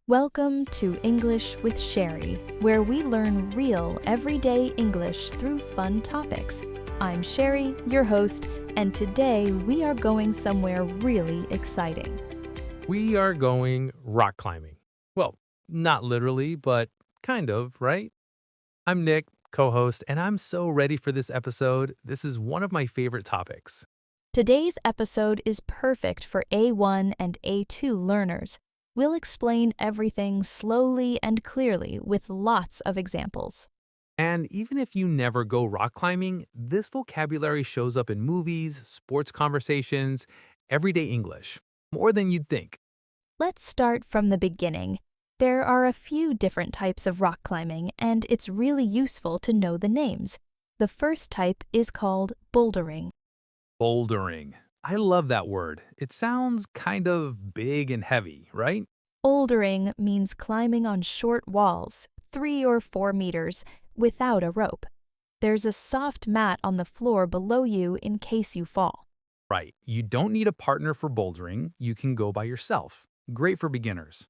Welcome to English with Cheri, where we learn real, everyday English through fun topics. I'm Cheri, your host, and today we are going somewhere really exciting. We are going rock climbing. Well, not literally, but kind of, right? I'm Nick, co host, and I'm so ready for this episode. This is one of my favorite topics. Today's episode is perfect for A1 and A2 learners. We'll explain everything slowly and clearly with lots of examples. And even if you never go rock climbing, this vocabulary shows up in movies, sports conversations, everyday English, more than you'd think. Let's start from the beginning. There are a few different types of rock climbing, and it's really useful to know the names. The first type is called bouldering. Bouldering. I love that word. It sounds kind of big and heavy, right? Bouldering means climbing on short walls, 3 or 4 meters, without a rope. There's a soft mat on the floor below you in case you fall. Right. You don't need a partner for bouldering. You can go by yourself. Great for beginners.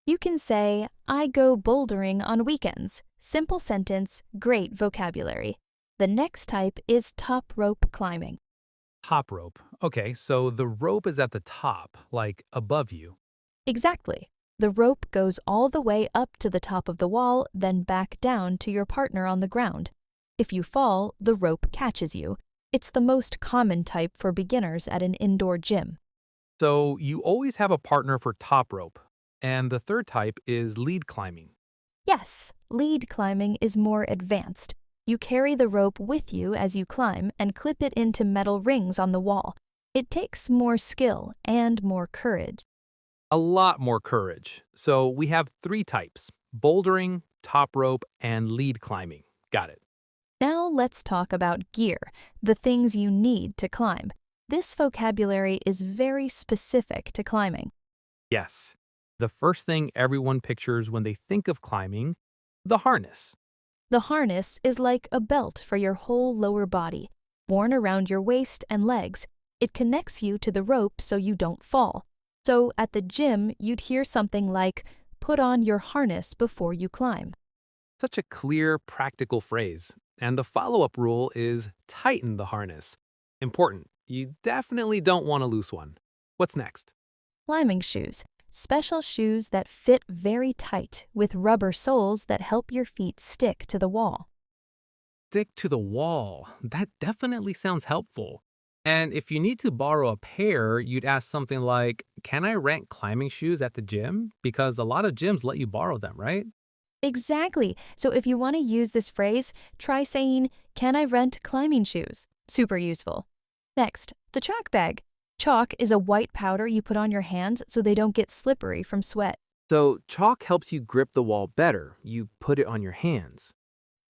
You can say, I go bouldering on weekends. Simple sentence, great vocabulary. The next type is top rope climbing. Top rope. Okay, so the rope is at the top, like above you. Exactly. The rope goes all the way up to the top of the wall, then back down to your partner on the ground. If you fall, the rope catches you. It's the most common type for beginners at an indoor gym. So you always have a partner for top rope. And the third type is lead climbing. Yes, lead climbing is more advanced. You carry the rope with you as you climb and clip it into metal rings on the wall. It takes more skill and more courage. A lot more courage. So we have three types: bouldering, top rope, and lead climbing. Got it. Now let's talk about gear, the things you need to climb. This vocabulary is very specific to climbing. Yes. The first thing everyone pictures when they think of climbing, the harness. The harness is like a belt for your whole lower body, worn around your waist and legs. It connects you to the rope so you don't fall. So at the gym, you'd hear something like, put on your harness before you climb. Such a clear, practical phrase. And the follow-up rule is tighten the harness. Important. You definitely don't want a loose one. What's next? Climbing shoes. Special shoes that fit very tight with rubber soles that help your feet stick to the wall. Stick to the wall. That definitely sounds helpful. And if you need to borrow a pair, you'd ask something like, can I rent climbing shoes at the gym? Because a lot of gyms let you borrow them, right? Exactly. So if you want to use this phrase, try saying, can I rent climbing shoes? Super useful. Next, the chalk bag. Chalk is a white powder you put on your hands so they don't get slippery from sweat. So chalk helps you grip the wall better. You put it on your hands.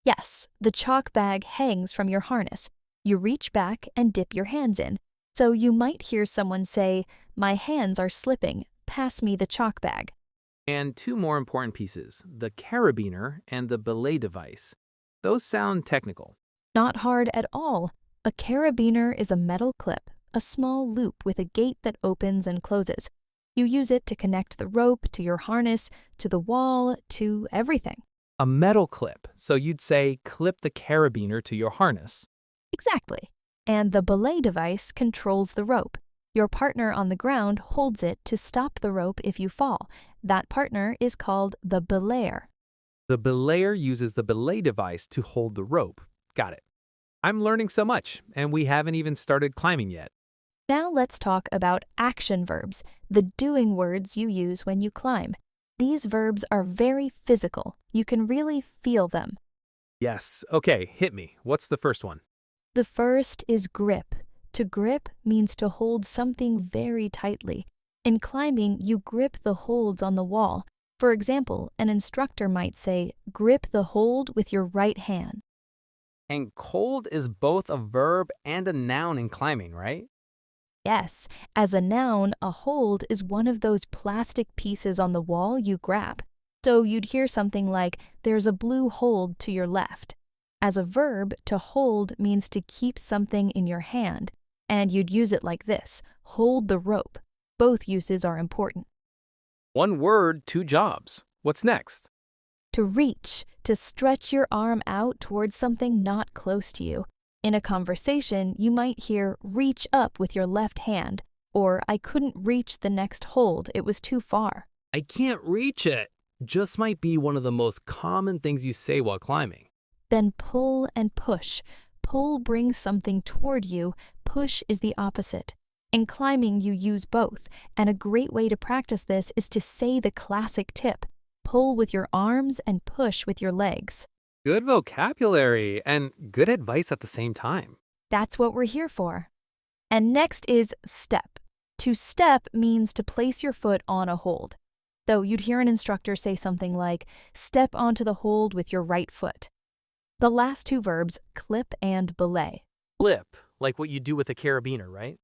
Yes, the chalk bag hangs from your harness. You reach back and dip your hands in. So you might hear someone say, my hands are slipping, pass me the chalk bag. And two more important pieces, the carabiner and the belay device. Those sound technical. Not hard at all. A carabiner is a metal clip, a small loop with a gate that opens and closes. You use it to connect the rope to your harness, to the wall, to everything. A metal clip, so you'd say clip the carabiner to your harness. Exactly. And the belay device controls the rope. Your partner on the ground holds it to stop the rope if you fall. That partner is called the belayer. The belayer uses the belay device to hold the rope. Got it. I'm learning so much, and we haven't even started climbing yet. Now let's talk about action verbs, the doing words you use when you climb. These verbs are very physical. You can really feel them. Yes. Okay, hit me. What's the first one? The first is grip. To grip means to hold something very tightly. In climbing, you grip the holds on the wall. For example, an instructor might say, grip the hold with your right hand. And cold is both a verb and a noun in climbing, right? Yes, as a noun, a hold is one of those plastic pieces on the wall you grab. So you'd hear something like, there's a blue hold to your left. As a verb, to hold means to keep something in your hand, and you'd use it like this, hold the rope. Both uses are important. One word, two jobs. What's next? To reach, to stretch your arm out towards something not close to you. In a conversation, you might hear reach up with your left hand, or I couldn't reach the next hold, it was too far. I can't reach it. Just might be one of the most common things you say while climbing. Then pull and push. Pull brings something toward you, push is the opposite. In climbing, you use both, and a great way to practice this is to say the classic tip. Pull with your arms and push with your legs. Good vocabulary and good advice at the same time. That's what we're here for. And next is step. To step means to place your foot on a hold. Though you'd hear an instructor say something like, step onto the hold with your right foot. The last two verbs, clip and belay. Clip, like what you do with a carabiner, right?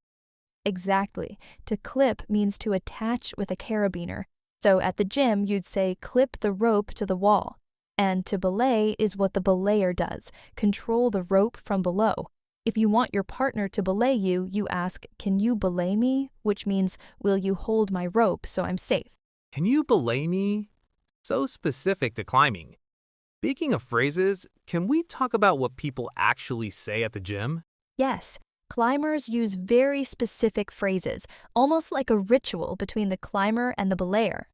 Exactly. To clip means to attach with a carabiner. So at the gym, you'd say clip the rope to the wall. And to belay is what the belayer does, control the rope from below. If you want your partner to belay you, you ask, can you belay me? Which means, will you hold my rope so I'm safe? Can you belay me? So specific to climbing. Speaking of phrases, can we talk about what people actually say at the gym? Yes, climbers use very specific phrases, almost like a ritual between the climber and the belayer.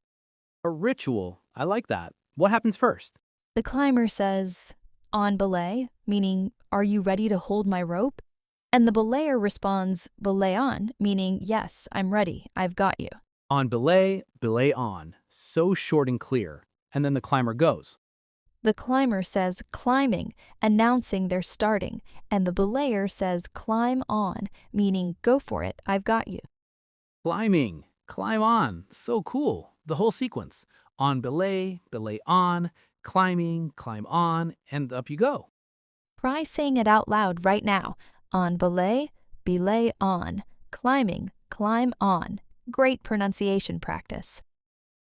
A ritual. I like that. What happens first? The climber says, on belay, meaning, are you ready to hold my rope? And the belayer responds, belay on, meaning, yes, I'm ready, I've got you. On belay, belay on. So short and clear. And then the climber goes. The climber says climbing, announcing they're starting, and the belayer says climb on, meaning go for it, I've got you. Climbing. Climb on. So cool. The whole sequence. On belay, belay on, climbing, climb on, and up you go. Try saying it out loud right now. On belay on, climbing, climb on. Great pronunciation practice.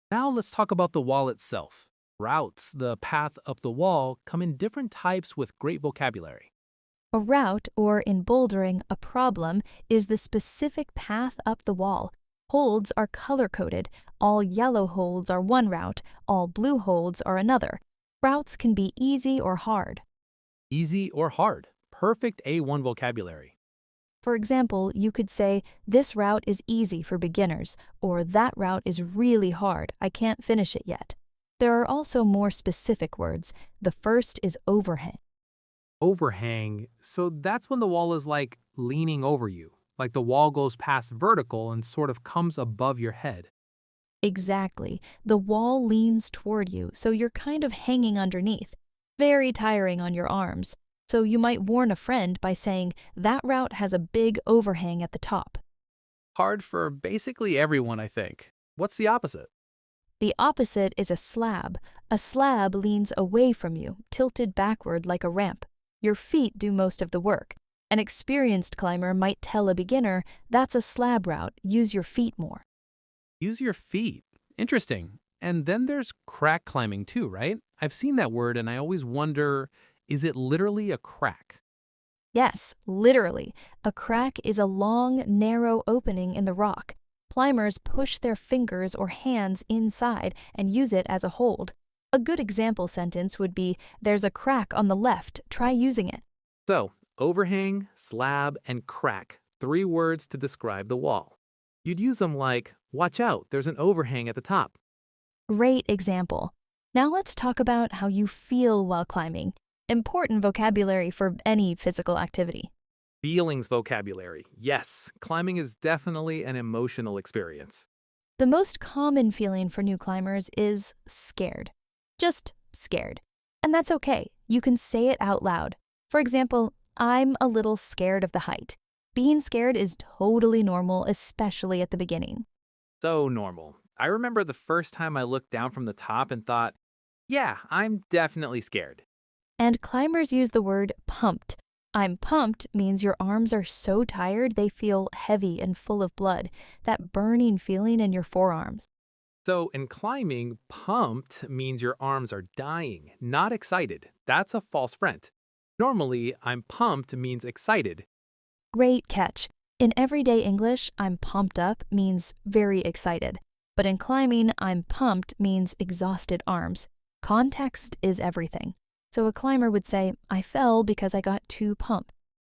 Now let's talk about the wall itself. Routes, the path up the wall, come in different types with great vocabulary. A route, or in bouldering, a problem, is the specific path up the wall. Holds are color-coded. All yellow holds are one route, all blue holds are another. Routes can be easy or hard. Easy or hard. Perfect A1 vocabulary. For example, you could say, this route is easy for beginners, or that route is really hard, I can't finish it yet. There are also more specific words. The first is overhang. Overhang, so that's when the wall is like leaning over you, like the wall goes past vertical and sort of comes above your head. Exactly. The wall leans toward you, so you're kind of hanging underneath. Very tiring on your arms. So you might warn a friend by saying, that route has a big overhang at the top. Hard for basically everyone, I think. What's the opposite? The opposite is a slab. A slab leans away from you, tilted backward like a ramp. Your feet do most of the work. An experienced climber might tell a beginner, that's a slab route, use your feet more. Use your feet. Interesting. And then there's crack climbing too, right? I've seen that word and I always wonder, is it literally a crack? Yes, literally. A crack is a long, narrow opening in the rock. Climbers push their fingers or hands inside and use it as a hold. A good example sentence would be, there's a crack on the left, try using it. So, overhang, slab, and crack. 3 words to describe the wall. You'd use them like, watch out, there's an overhang at the top. Great example. Now let's talk about how you feel while climbing. Important vocabulary for any physical activity. Feelings vocabulary. Yes, climbing is definitely an emotional experience. The most common feeling for new climbers is scared. Just scared. And that's okay. You can say it out loud. For example, I'm a little scared of the height. Being scared is totally normal, especially at the beginning. So normal. I remember the first time I looked down from the top and thought, yeah, I'm definitely scared. And climbers use the word pumped. I'm pumped means your arms are so tired they feel heavy and full of blood, that burning feeling in your forearms. So in climbing, pumped means your arms are dying, not excited. That's a false friend. Normally, I'm pumped means excited. Great catch. In everyday English, I'm pumped up means very excited. But in climbing, I'm pumped means exhausted arms. Context is everything. So a climber would say, I fell because I got too pumped.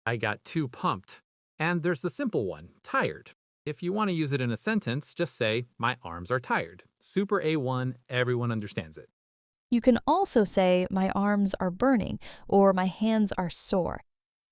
I got too pumped. And there's the simple one, tired. If you want to use it in a sentence, just say, my arms are tired. Super A1, everyone understands it. You can also say, my arms are burning, or my hands are sore.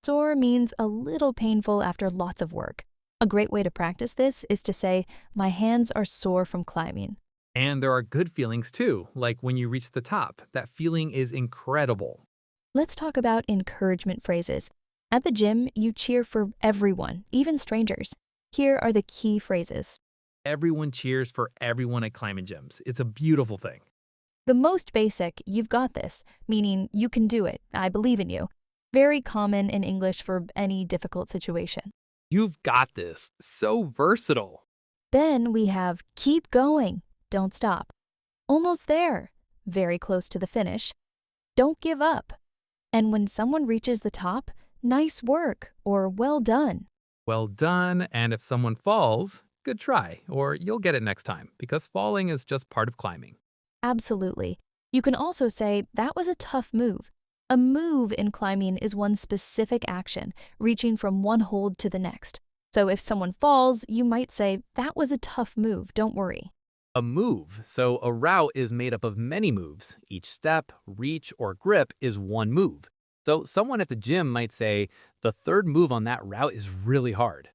Sore means a little painful after lots of work. A great way to practice this is to say, my hands are sore from climbing. And there are good feelings too, like when you reach the top. That feeling is incredible. Let's talk about encouragement phrases. At the gym, you cheer for everyone, even strangers. Here are the key phrases. Everyone cheers for everyone at climbing gyms. It's a beautiful thing. The most basic, you've got this, meaning you can do it, I believe in you. Very common in English for any difficult situation. You've got this. So versatile. Then we have keep going, don't stop. Almost there, very close to the finish. Don't give up. And when someone reaches the top, nice work or well done. Well done, and if someone falls, good try, or you'll get it next time, because falling is just part of climbing. Absolutely. You can also say, that was a tough move. A move in climbing is one specific action, reaching from one hold to the next. So if someone falls, you might say, that was a tough move, don't worry. A move, so a route is made up of many moves. Each step, reach, or grip is one move. So someone at the gym might say, the third move on that route is really hard.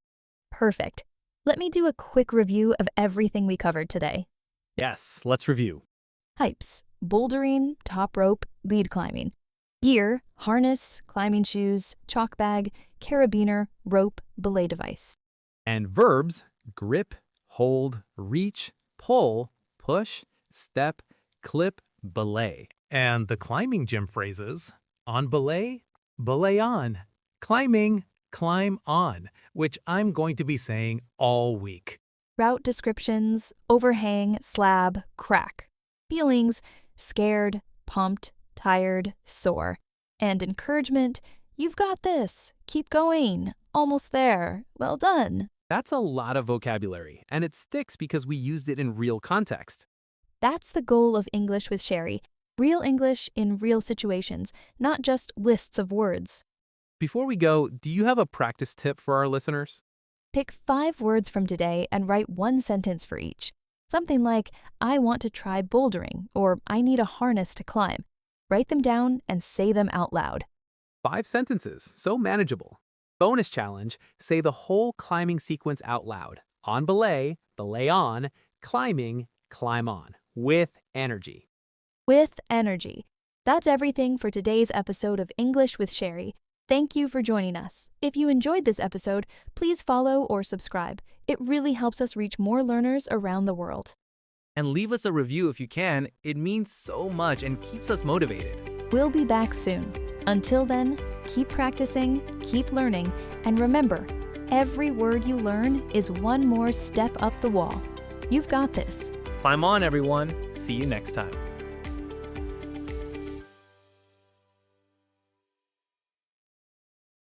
Perfect. Let me do a quick review of everything we covered today. Yes, let's review. Types: bouldering, top rope, lead climbing. Gear: harness, climbing shoes, chalk bag, carabiner, rope, belay device. And verbs: grip, hold, reach, pull, push, step, clip, belay. And the climbing gym phrases: on belay, belay on, climbing, climb on, which I'm going to be saying all week. Route descriptions: overhang, slab, crack. Feelings: scared, pumped, tired, sore. And encouragement: you've got this, keep going, almost there, well done. That's a lot of vocabulary, and it sticks because we used it in real context. That's the goal of English with Cheri. Real English in real situations, not just lists of words. Before we go, do you have a practice tip for our listeners? Pick 5 words from today and write one sentence for each. Something like, I want to try bouldering, or I need a harness to climb. Write them down and say them out loud. 5 sentences, so manageable. Bonus challenge, say the whole climbing sequence out loud. On belay, belay on, climbing, climb on, with energy. With energy. That's everything for today's episode of English with Cheri. Thank you for joining us. If you enjoyed this episode, please follow or subscribe. It really helps us reach more learners around the world. And leave us a review if you can. It means so much and keeps us motivated. We'll be back soon. Until then, keep practicing, keep learning, and remember, every word you learn is one more step up the wall. You've got this. Climb on, everyone. See you next time.